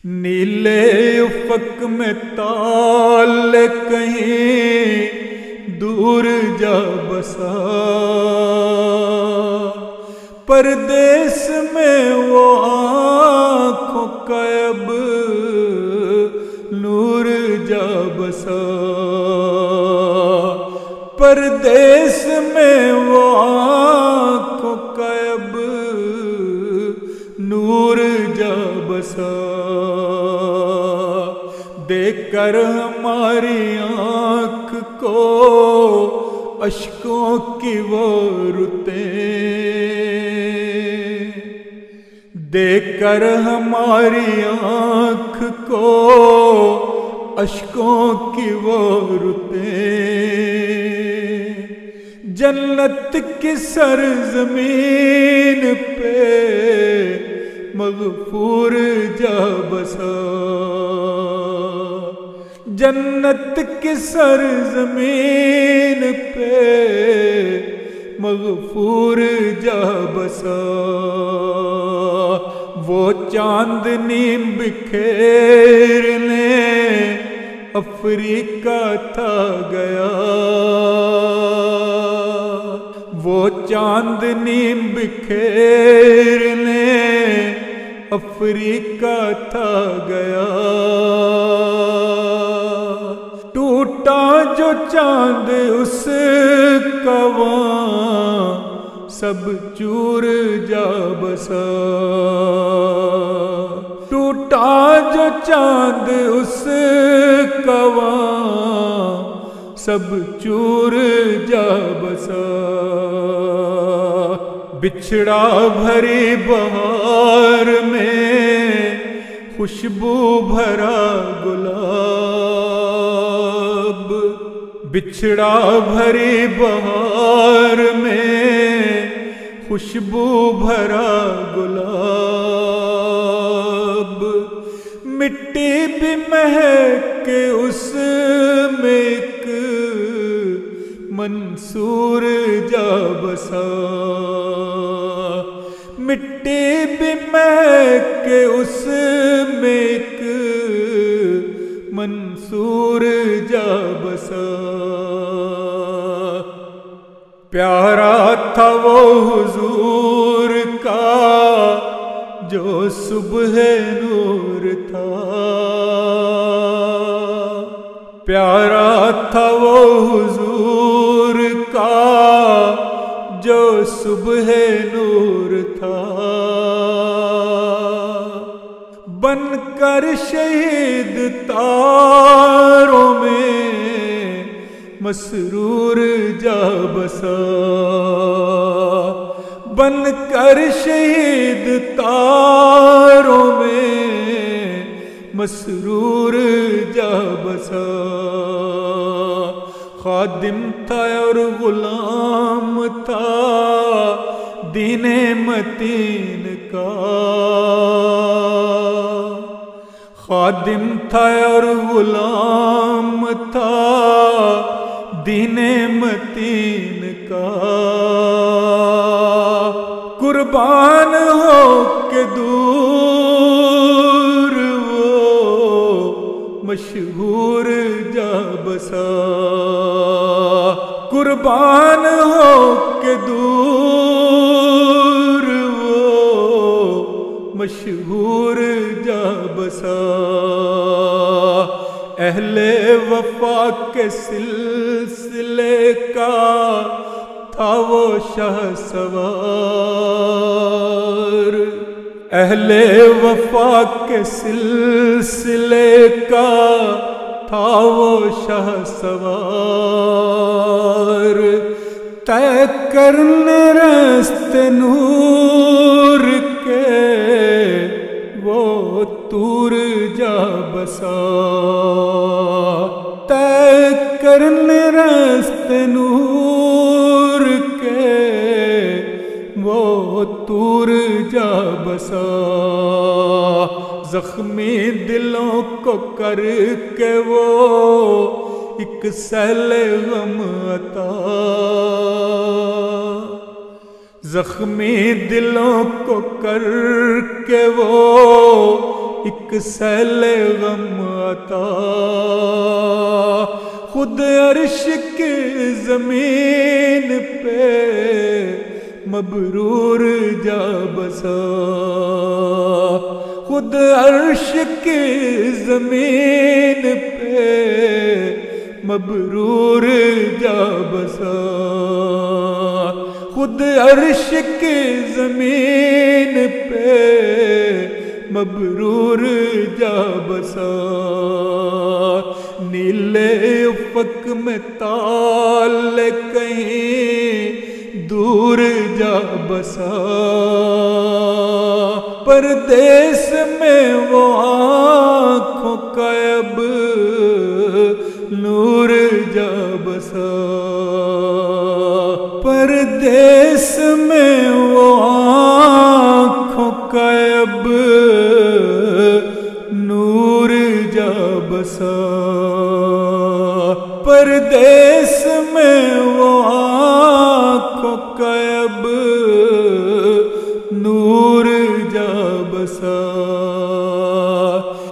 نیلے افق میں تال کہیں دور جا بسا، پردیس میں وہ آنکھوں کا اب نور جا بسا، پردیس میں وہ آنکھوں کا اب نور جا بسا، دیکھ کر ہماری آنکھ کو اشکوں کی وہ رتیں، دیکھ کر ہماری آنکھ کو اشکوں کی وہ رتیں، جنت کی سرزمین پہ مغفور جا بسا، جنت کی سرزمین پہ مغفور جا بسا، وہ چاندنی بکھیرنے افریقہ تھا گیا، وہ چاندنی بکھیرنے افریقہ تھا گیا، ٹوٹا جو چاند اس کا وہاں سب چور جا بسا، ٹوٹا جو چاند اس کا وہاں سب چور جا بسا، بچھڑا بھری بہار میں خوشبو بھرا گلاب، بچھڑا بھری بہار میں خوشبو بھرا گلاب، مٹی بھی مہک کے اس میں ایک منصور جا بسا، مٹی بھی مہک کے اس میں ایک منصور جا بسا، پیارا تھا وہ حضور کا جو صبح نور تھا، پیارا تھا وہ حضور کا جو صبح نور تھا، بن کر شہید تاروں میں مسرور جا بسا، بن کر شہید تاروں میں مسرور جا بسا، خادم تھا اور غلام تھا دین متین کا، خادم تھا اور غلام تھا دین متین کا، قربان ہو کے دور وہ مشہور جا بسا، قربان ہو کے دور وہ مشہور جا بسا، اہل وفا کے سلسلے کا تھا وہ شاہ سوار، اہل وفا کے سلسلے کا تھا وہ شاہ سوار، طے کرنے راستے نور کے وہ طور جا بسا، طے کرنے راستے نور کے وہ طور جا بسا، زخمی دلوں کو کر کے وہ ایک سیل غم عطا، زخمی دلوں کو کر کے وہ ایک سیل غم عطا، خود عرش کی زمین پہ مبرور جا بسا، خود عرش کی زمین پہ مبرور جا بسا، خود عرش کی زمین پہ مبرور جا بسا، نیلے افق میں تال کہیں دور جا بسا، پردیس میں وہ آنکھوں کا اب نور جا بسا، پردیس میں وہ آنکھوں کا اب نور جا بسا، پردیس میں وہ آنکھوں کا اب نور جا بسا۔